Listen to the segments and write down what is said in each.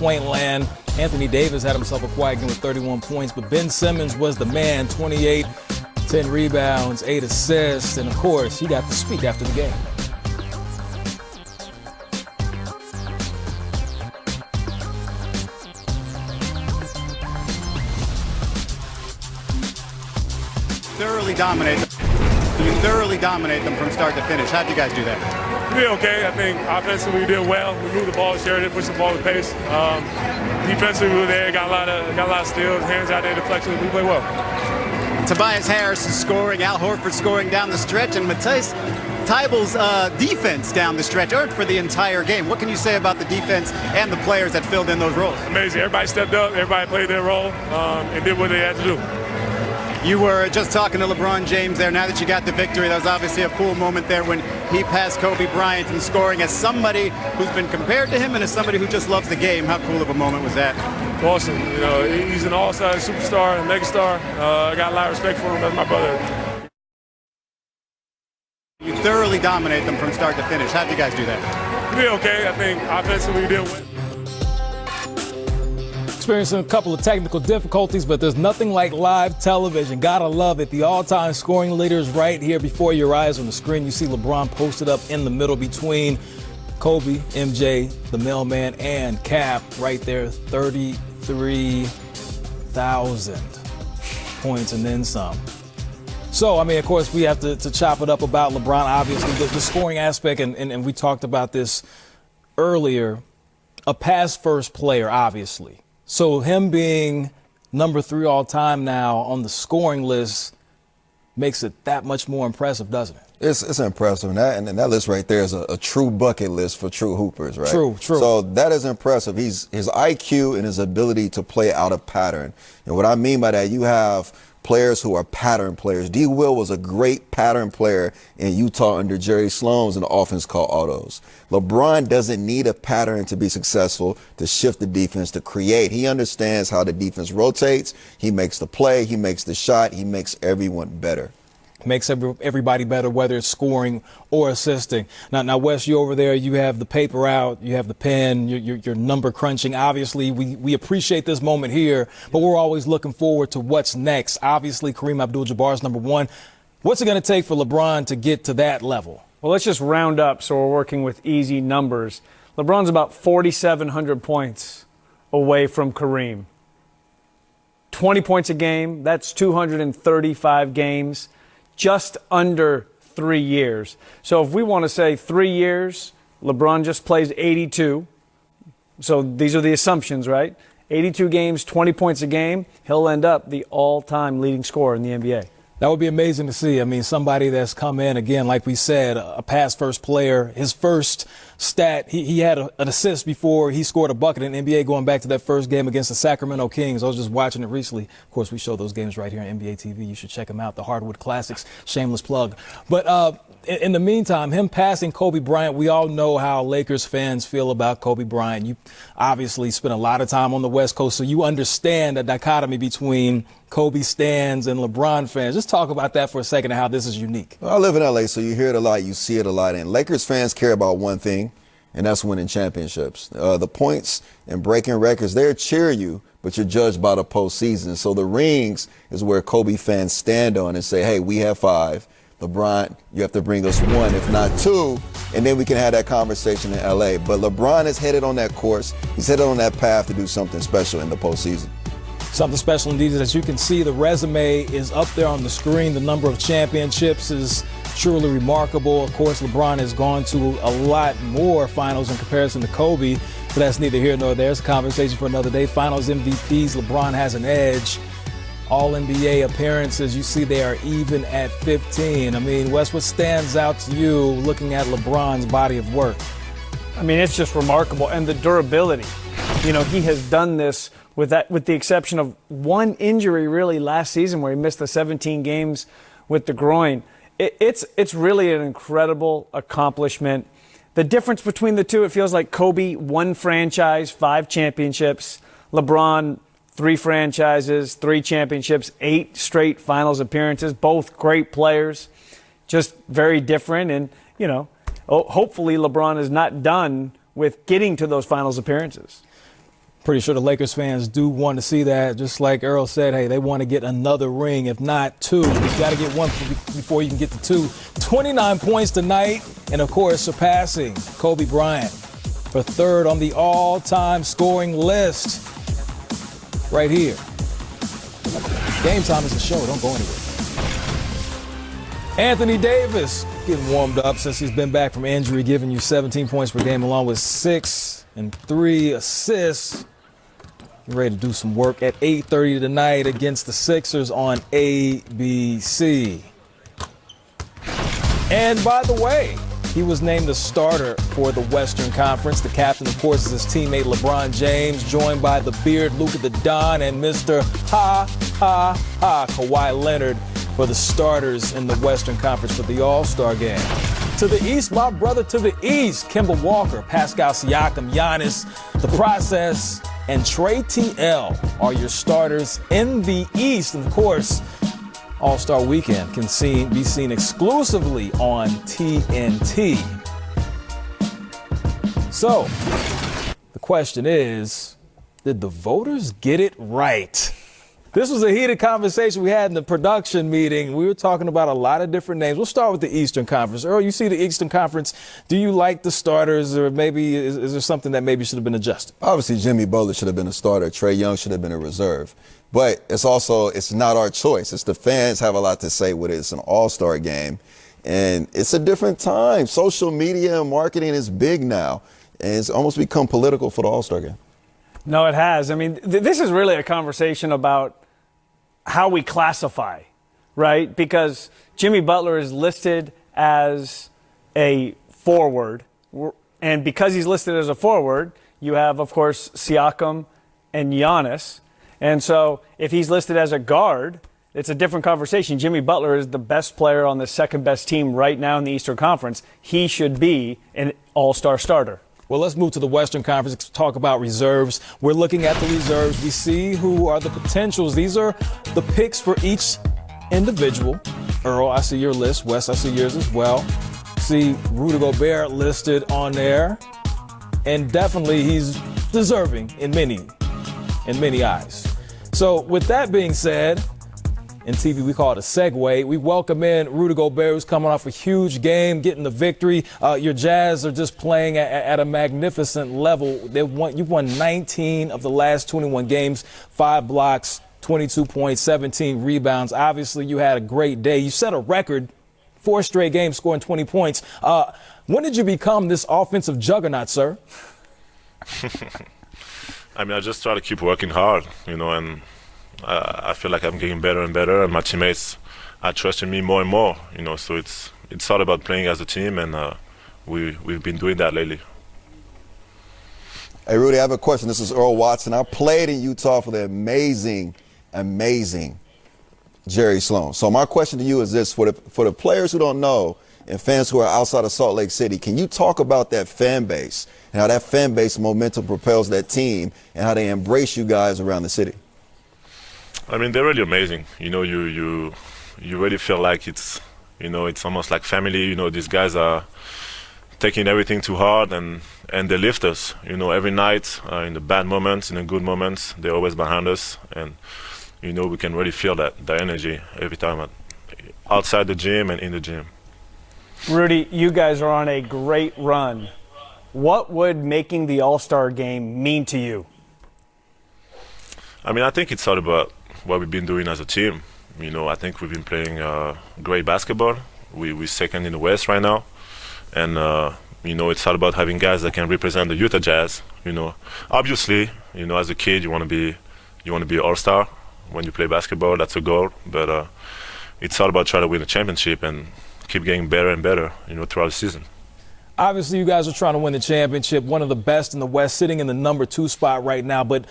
three-point land. Anthony Davis had himself a quiet game with 31 points, but Ben Simmons was the man, 28, 10 rebounds, 8 assists, and of course, he got to speak after the game. Thoroughly dominate them from start to finish. How'd you guys do that? We did okay. I think offensively we did well. We moved the ball, shared it, pushed the ball with pace. Defensively we were there, got a lot of steals, hands out there, deflections. We played well. Tobias Harris is scoring, Al Horford scoring down the stretch, and Matisse Thybulle's defense down the stretch earned for the entire game. What can you say about the defense and the players that filled in those roles? Amazing. Everybody stepped up. Everybody played their role and did what they had to do. You were just talking to LeBron James there. Now that you got the victory, that was obviously a cool moment there when he passed Kobe Bryant in scoring. As somebody who's been compared to him and as somebody who just loves the game, how cool of a moment was that? Awesome. You know, he's an all-star superstar, a megastar. I got a lot of respect for him as my brother. You thoroughly dominate them from start to finish. How'd you guys do that? We did okay. I think offensively we did well. Experiencing a couple of technical difficulties, but there's nothing like live television. Gotta love it. The all-time scoring leaders right here before your eyes on the screen. You see LeBron posted up in the middle between Kobe, MJ, the mailman, and Cap right there. 33,000 points and then some. So, I mean, of course, we have to chop it up about LeBron, obviously. The scoring aspect, and we talked about this earlier, a pass-first player, obviously. So him being number 3 all time now on the scoring list makes it that much more impressive, doesn't it? It's impressive. And that list right there is a true bucket list for true hoopers, right? True. So that is impressive. His IQ and his ability to play out of pattern. And what I mean by that, you have players who are pattern players. D. Will was a great pattern player in Utah under Jerry Sloan's in the offense called autos. LeBron doesn't need a pattern to be successful, to shift the defense, to create. He understands how the defense rotates. He makes the play. He makes the shot. He makes everyone better. Makes everybody better, whether it's scoring or assisting. Now, Wes, you over there, you have the paper out, you have the pen, you're number crunching. Obviously, we appreciate this moment here, but we're always looking forward to what's next. Obviously, Kareem Abdul-Jabbar is number 1. What's it going to take for LeBron to get to that level? Well, let's just round up so we're working with easy numbers. LeBron's about 4,700 points away from Kareem. 20 points a game, that's 235 games. Just under 3 years. So if we want to say 3 years, LeBron just plays 82. So these are the assumptions, right? 82 games, 20 points a game. He'll end up the all-time leading scorer in the NBA. That would be amazing to see. I mean, somebody that's come in, again, like we said, a pass-first player. His first stat, he had an assist before he scored a bucket in the NBA going back to that first game against the Sacramento Kings. I was just watching it recently. Of course, we show those games right here on NBA TV. You should check them out, the Hardwood Classics. Shameless plug. But in the meantime, him passing Kobe Bryant, we all know how Lakers fans feel about Kobe Bryant. You obviously spent a lot of time on the West Coast, so you understand the dichotomy between Kobe stans and LeBron fans. Just talk about that for a second and how this is unique. Well, I live in L.A., so you hear it a lot, you see it a lot. And Lakers fans care about one thing, and that's winning championships. The points and breaking records, they'll cheer you, but you're judged by the postseason. So the rings is where Kobe fans stand on and say, hey, we have 5. LeBron, you have to bring us 1, if not 2, and then we can have that conversation in L.A. But LeBron is headed on that course. He's headed on that path to do something special in the postseason. Something special indeed. As you can see, the resume is up there on the screen. The number of championships is truly remarkable. Of course, LeBron has gone to a lot more finals in comparison to Kobe, but that's neither here nor there. It's a conversation for another day. Finals MVPs, LeBron has an edge. All NBA appearances, you see they are even at 15. I mean, Wes, what stands out to you looking at LeBron's body of work? I mean, it's just remarkable. And the durability. You know, he has done this with the exception of one injury really last season where he missed the 17 games with the groin. It's really an incredible accomplishment. The difference between the two, it feels like Kobe, 1 franchise, 5 championships. LeBron, 3 franchises, 3 championships, 8 straight finals appearances, both great players, just very different. And, you know, hopefully LeBron is not done with getting to those finals appearances. Pretty sure the Lakers fans do want to see that. Just like Earl said, hey, they want to get another ring, if not two. You got to get one before you can get the two. 29 points tonight, and of course, surpassing Kobe Bryant for third on the all-time scoring list. Right here. Game time is the show. Don't go anywhere. Anthony Davis getting warmed up since he's been back from injury, giving you 17 points per game along with 6 and 3 assists. Getting ready to do some work at 8:30 tonight against the Sixers on ABC. And by the way, he was named the starter for the Western Conference. The captain, of course, is his teammate LeBron James, joined by the Beard, Luka the Don, and Mr. Kawhi Leonard for the starters in the Western Conference for the All-Star game. To the East, my brother to the East, Kemba Walker, Pascal Siakam, Giannis, The Process, and Trey TL are your starters in the East. And of course, All-Star Weekend can be seen exclusively on TNT. So, the question is, did the voters get it right? This was a heated conversation we had in the production meeting. We were talking about a lot of different names. We'll start with the Eastern Conference. Earl, you see the Eastern Conference. Do you like the starters, or maybe is there something that maybe should have been adjusted? Obviously, Jimmy Butler should have been a starter. Trae Young should have been a reserve. But it's not our choice. It's the fans have a lot to say with it. It's an all-star game. And it's a different time. Social media and marketing is big now. And it's almost become political for the all-star game. No, it has. I mean, this is really a conversation about how we classify, right? Because Jimmy Butler is listed as a forward. And because he's listed as a forward, you have, of course, Siakam and Giannis. And so if he's listed as a guard, it's a different conversation. Jimmy Butler is the best player on the second best team right now in the Eastern Conference. He should be an all-star starter. Well, let's move to the Western Conference to talk about reserves. We're looking at the reserves. We see who are the potentials. These are the picks for each individual. Earl, I see your list. Wes, I see yours as well. See Rudy Gobert listed on there. And definitely he's deserving in many eyes. So with that being said, in TV we call it a segue. We welcome in Rudy Gobert, who's coming off a huge game, getting the victory. Your Jazz are just playing at a magnificent level. You've won 19 of the last 21 games, 5 blocks, 22 points, 17 rebounds. Obviously, you had a great day. You set a record, 4 straight games scoring 20 points. When did you become this offensive juggernaut, sir? I mean, I just try to keep working hard, and I feel like I'm getting better and better, and my teammates are trusting me more and more, so it's all about playing as a team, and we've been doing that lately. Hey, Rudy, I have a question. This is Earl Watson. I played in Utah for the amazing Jerry Sloan. So my question to you is this: for the players who don't know and fans who are outside of Salt Lake City, can you talk about that fan base and how that fan base momentum propels that team and how they embrace you guys around the city? I mean, they're really amazing. You really feel like it's almost like family. These guys are taking everything too hard, and they lift us. Every night, in the bad moments, in the good moments, they're always behind us, and we can really feel the energy every time outside the gym and in the gym. Rudy, you guys are on a great run. What would making the All-Star game mean to you? I mean, I think it's all about what we've been doing as a team. I think we've been playing great basketball. We're second in the West right now. And, it's all about having guys that can represent the Utah Jazz. Obviously, as a kid, you want to be an all-star when you play basketball. That's a goal. But it's all about trying to win a championship and keep getting better and better, throughout the season. Obviously, you guys are trying to win the championship, one of the best in the West, sitting in the number 2 spot right now. But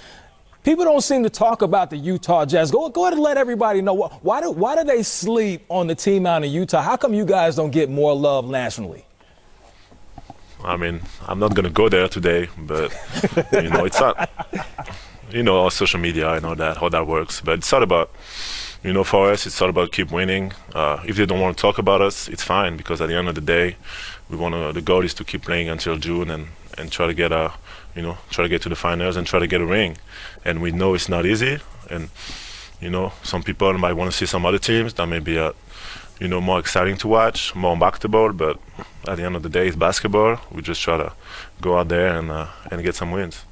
people don't seem to talk about the Utah Jazz. Go ahead and let everybody know, why do they sleep on the team out in Utah? How come you guys don't get more love nationally? I mean, I'm not going to go there today, but, it's not, all social media, I know that, how that works. But it's all about, for us, it's all about keep winning. If they don't want to talk about us, it's fine, because at the end of the day, the goal is to keep playing until June and try to get try to get to the finals and try to get a ring. And we know it's not easy. And, some people might want to see some other teams that may be, more exciting to watch, more basketball. But at the end of the day, it's basketball. We just try to go out there and get some wins.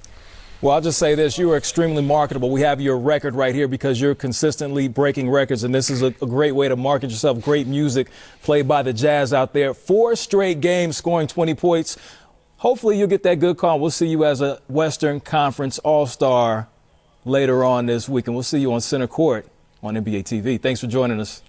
Well, I'll just say this. You are extremely marketable. We have your record right here because you're consistently breaking records, and this is a great way to market yourself. Great music played by the Jazz out there. 4 straight games scoring 20 points. Hopefully you'll get that good call. We'll see you as a Western Conference All-Star later on this week, and we'll see you on Center Court on NBA TV. Thanks for joining us.